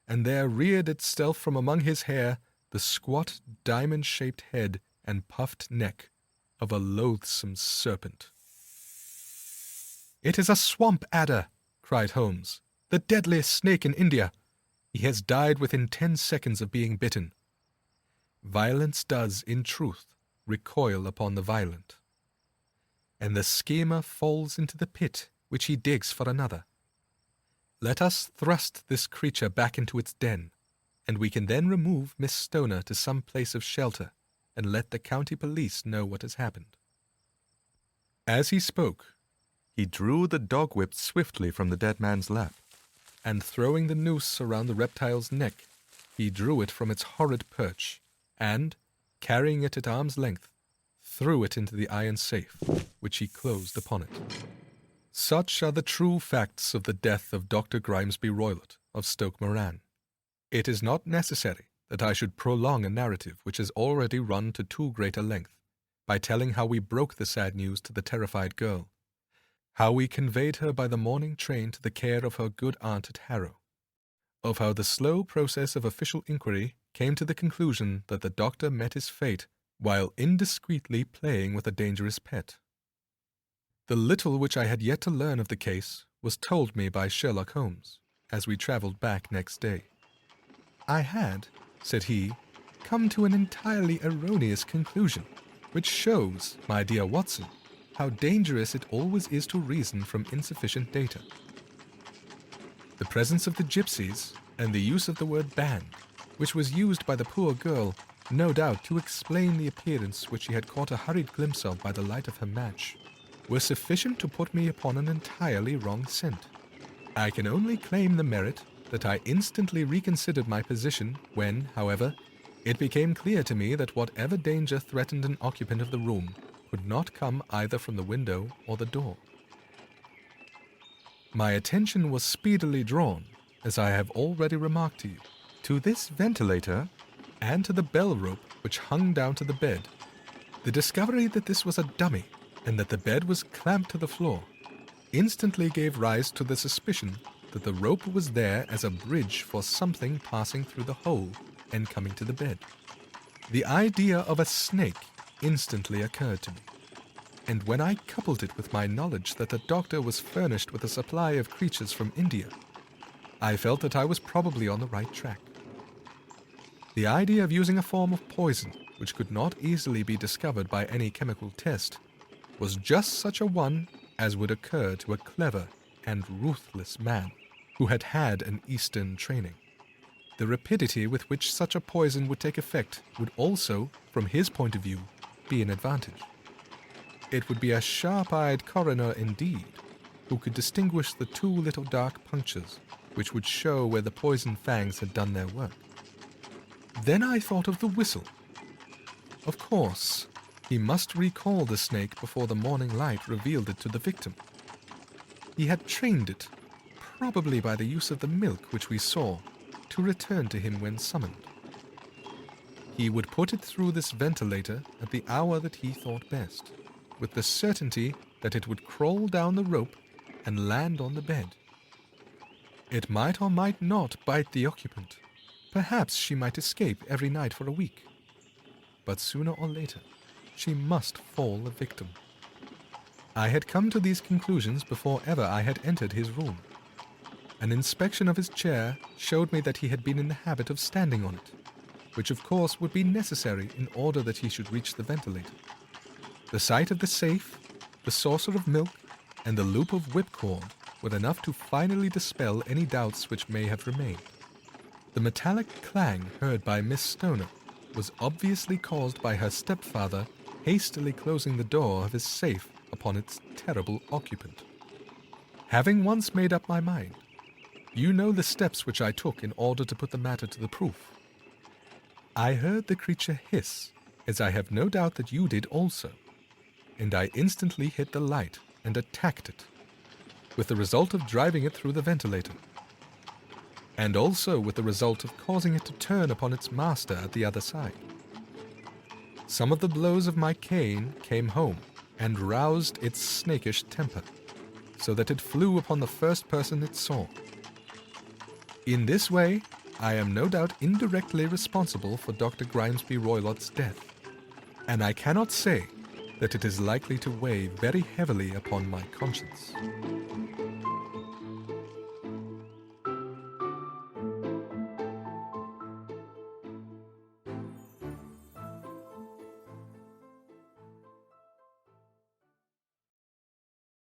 [SPEAKER 1] and there reared itself from among his hair the squat, diamond-shaped head and puffed neck of a loathsome serpent. "It is a swamp adder!" cried Holmes. "The deadliest snake in India! He has died within 10 seconds of being bitten." Violence does, in truth, recoil upon the violent, and the schemer falls into the pit which he digs for another. Let us thrust this creature back into its den, and we can then remove Miss Stoner to some place of shelter and let the county police know what has happened. As he spoke, he drew the dog whip swiftly from the dead man's lap, and throwing the noose around the reptile's neck, he drew it from its horrid perch, and, carrying it at arm's length, threw it into the iron safe, which he closed upon it. Such are the true facts of the death of Dr. Grimesby Roylott of Stoke Moran. It is not necessary that I should prolong a narrative which has already run to too great a length, by telling how we broke the sad news to the terrified girl, how we conveyed her by the morning train to the care of her good aunt at Harrow, of how the slow process of official inquiry came to the conclusion that the doctor met his fate while indiscreetly playing with a dangerous pet. The little which I had yet to learn of the case was told me by Sherlock Holmes, as we travelled back next day. "I had," said he, "come to an entirely erroneous conclusion, which shows, my dear Watson, how dangerous it always is to reason from insufficient data. The presence of the gypsies, and the use of the word band, which was used by the poor girl, no doubt to explain the appearance which she had caught a hurried glimpse of by the light of her match, were sufficient to put me upon an entirely wrong scent. I can only claim the merit that I instantly reconsidered my position when, however, it became clear to me that whatever danger threatened an occupant of the room could not come either from the window or the door. My attention was speedily drawn, as I have already remarked to you, to this ventilator and to the bell rope which hung down to the bed. The discovery that this was a dummy and that the bed was clamped to the floor instantly gave rise to the suspicion that the rope was there as a bridge for something passing through the hole and coming to the bed. The idea of a snake instantly occurred to me, and when I coupled it with my knowledge that the doctor was furnished with a supply of creatures from India, I felt that I was probably on the right track. The idea of using a form of poison which could not easily be discovered by any chemical test was just such a one as would occur to a clever and ruthless man who had had an Eastern training. The rapidity with which such a poison would take effect would also, from his point of view, be an advantage. It would be a sharp-eyed coroner indeed, who could distinguish the 2 little dark punctures which would show where the poison fangs had done their work. Then I thought of the whistle. Of course, he must recall the snake before the morning light revealed it to the victim. He had trained it, probably by the use of the milk which we saw, to return to him when summoned. He would put it through this ventilator at the hour that he thought best, with the certainty that it would crawl down the rope and land on the bed. It might or might not bite the occupant, Perhaps she might escape every night for a week. But sooner or later, she must fall a victim. I had come to these conclusions before ever I had entered his room. An inspection of his chair showed me that he had been in the habit of standing on it, which of course would be necessary in order that he should reach the ventilator. The sight of the safe, the saucer of milk, and the loop of whipcord were enough to finally dispel any doubts which may have remained. The metallic clang heard by Miss Stoner was obviously caused by her stepfather hastily closing the door of his safe upon its terrible occupant. Having once made up my mind, you know the steps which I took in order to put the matter to the proof. I heard the creature hiss, as I have no doubt that you did also, and I instantly hit the light and attacked it, with the result of driving it through the ventilator, and also with the result of causing it to turn upon its master at the other side. Some of the blows of my cane came home and roused its snakish temper, so that it flew upon the first person it saw. In this way, I am no doubt indirectly responsible for Dr. Grimesby Roylott's death, and I cannot say that it is likely to weigh very heavily upon my conscience.